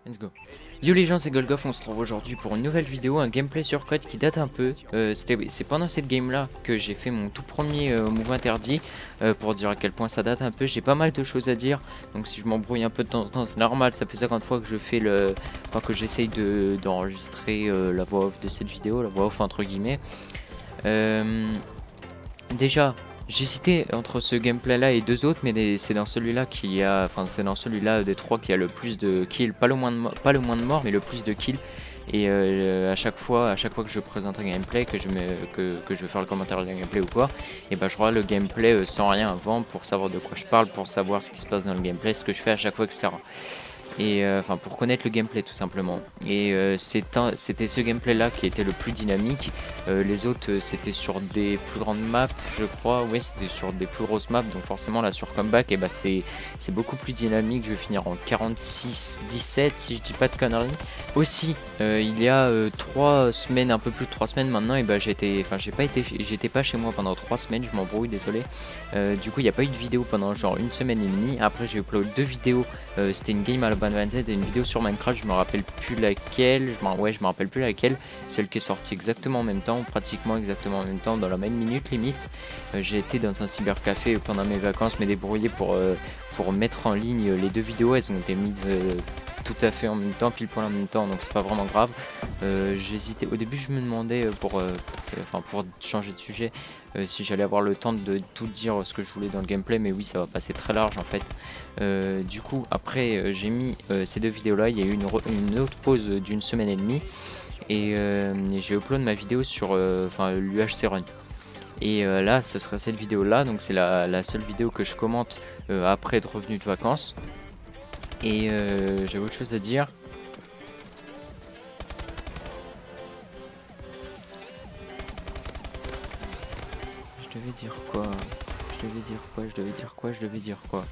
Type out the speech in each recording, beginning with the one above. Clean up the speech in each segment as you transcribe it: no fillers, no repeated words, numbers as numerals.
Let's go. Yo les gens, c'est Golgoff, on se trouve aujourd'hui pour une nouvelle vidéo, un gameplay sur code qui date un peu. C'est pendant cette game là que j'ai fait mon tout premier move interdit, pour dire à quel point ça date un peu. J'ai pas mal de choses à dire, donc si je m'embrouille un peu de temps en temps, c'est normal, ça fait 50 fois que je fais le... Enfin que j'essaye d'enregistrer la voix off de cette vidéo, la voix off entre guillemets. Déjà, j'hésitais entre ce gameplay là et deux autres, mais c'est dans celui-là qui a, enfin c'est dans celui-là des trois qui a le plus de kills, pas le moins de morts, mais le plus de kills. Et à chaque fois que je présente un gameplay, que je veux faire le commentaire du gameplay ou quoi, et ben je regarde le gameplay sans rien avant pour savoir de quoi je parle, pour savoir ce qui se passe dans le gameplay, ce que je fais à chaque fois, etc. Et enfin pour connaître le gameplay tout simplement. Et c'était ce gameplay là qui était le plus dynamique. Les autres c'était sur des plus grandes maps je crois, ouais c'était sur des plus grosses maps, donc forcément là sur comeback et bah c'est beaucoup plus dynamique. Je vais finir en 46-17 si je dis pas de conneries. Aussi il y a 3 semaines, un peu plus de 3 semaines maintenant, et bah j'étais pas chez moi pendant 3 semaines, je m'embrouille, désolé. Du coup il n'y a pas eu de vidéo pendant genre une semaine et demie. Après j'ai upload 2 vidéos, c'était une game à la Banvanted et une vidéo sur Minecraft, je me rappelle plus laquelle, je me rappelle plus laquelle, celle qui est sortie exactement en même temps, pratiquement exactement en même temps, dans la même minute limite. J'ai été dans un cybercafé pendant mes vacances, me débrouiller pour mettre en ligne les deux vidéos, elles ont été mises tout à fait en même temps, pile poil en même temps, donc c'est pas vraiment grave. J'hésitais, au début je me demandais pour changer de sujet, si j'allais avoir le temps de tout dire ce que je voulais dans le gameplay, mais oui ça va passer très large en fait. Du coup après j'ai mis ces deux vidéos là, il y a eu une autre pause d'une semaine et demie, et j'ai upload ma vidéo sur l'UHC Run. Et là ce sera cette vidéo là, donc c'est la seule vidéo que je commente après être revenu de vacances. Et j'ai autre chose à dire. Je devais dire quoi? Je devais dire quoi? Je devais dire quoi? Je devais dire quoi?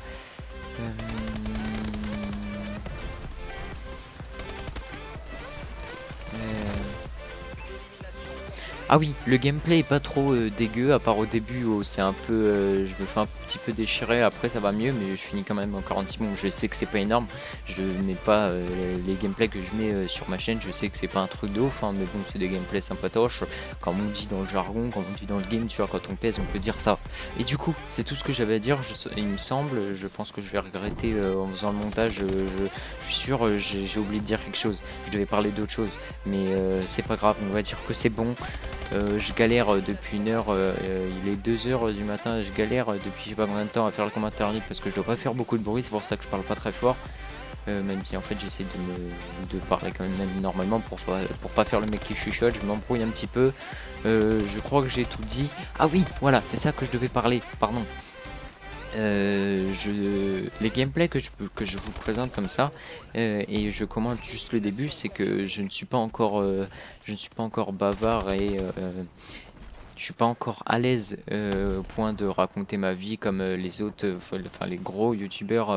Ah oui, le gameplay est pas trop dégueu, à part au début où c'est un peu, je me fais un petit peu déchirer, après ça va mieux, mais je finis quand même en 46. Bon, je sais que c'est pas énorme, je mets pas les gameplays que je mets sur ma chaîne, je sais que c'est pas un truc de ouf, hein, mais bon, c'est des gameplays sympatoches, comme on dit dans le jargon, comme on dit dans le game, tu vois, quand on pèse, on peut dire ça. Et du coup, c'est tout ce que j'avais à dire, il me semble, je pense que je vais regretter en faisant le montage, je suis sûr, j'ai oublié de dire quelque chose, je devais parler d'autre chose, mais c'est pas grave, on va dire que c'est bon. Je galère depuis une heure, il est 2h du matin, je galère depuis je sais pas combien de temps à faire le commentaire libre parce que je dois pas faire beaucoup de bruit, c'est pour ça que je parle pas très fort. Même si en fait j'essaie de parler quand même normalement pour pas faire le mec qui chuchote, je m'embrouille un petit peu. Je crois que j'ai tout dit. Ah oui, voilà, c'est ça que je devais parler, pardon. Les gameplays que je vous présente comme ça, et je commente juste le début, c'est que je ne suis pas encore bavard, et je suis pas encore à l'aise au point de raconter ma vie comme les autres, enfin les gros youtubeurs,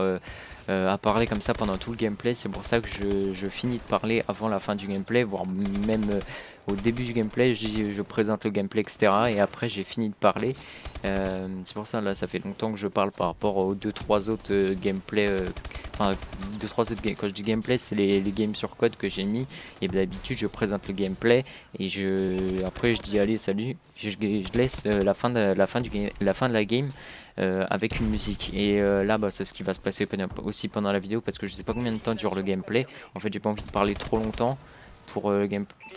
à parler comme ça pendant tout le gameplay. C'est pour ça que je finis de parler avant la fin du gameplay, voire même au début du gameplay, je présente le gameplay, etc. Et après j'ai fini de parler. C'est pour ça là ça fait longtemps que je parle par rapport aux 2-3 autres gameplay. Enfin, 2-3 autres games. Quand je dis gameplay, c'est les games sur code que j'ai mis. Et d'habitude, je présente le gameplay et après je dis allez salut. Je laisse la fin de la game avec une musique. Et là, bah, c'est ce qui va se passer aussi pendant la vidéo, parce que je sais pas combien de temps dure le gameplay. En fait, j'ai pas envie de parler trop longtemps pour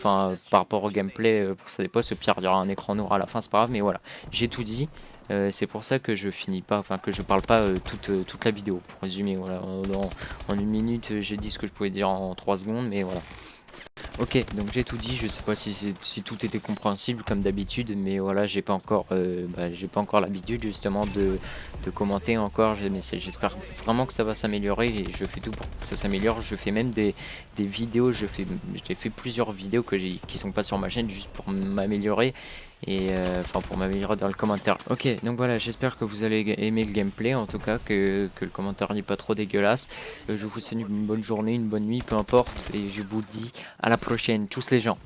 par rapport au gameplay, pour ça dépose. Au pire, il y aura un écran noir à la fin, c'est pas grave. Mais voilà, j'ai tout dit. C'est pour ça que je finis pas, enfin que je parle pas toute la vidéo. Pour résumer, voilà, en une minute, j'ai dit ce que je pouvais dire en 3 secondes, mais voilà. Ok, donc j'ai tout dit, je sais pas si tout était compréhensible comme d'habitude, mais voilà, j'ai pas encore l'habitude justement de commenter encore, mais j'espère vraiment que ça va s'améliorer, et je fais tout pour que ça s'améliore. Je fais même des vidéos, j'ai fait plusieurs vidéos qui sont pas sur ma chaîne juste pour m'améliorer, et pour m'améliorer dans le commentaire. Ok, donc voilà, j'espère que vous allez aimer le gameplay, en tout cas que le commentaire n'est pas trop dégueulasse. Je vous souhaite une bonne journée, une bonne nuit, peu importe, et je vous dis à la prochaine, tous les gens.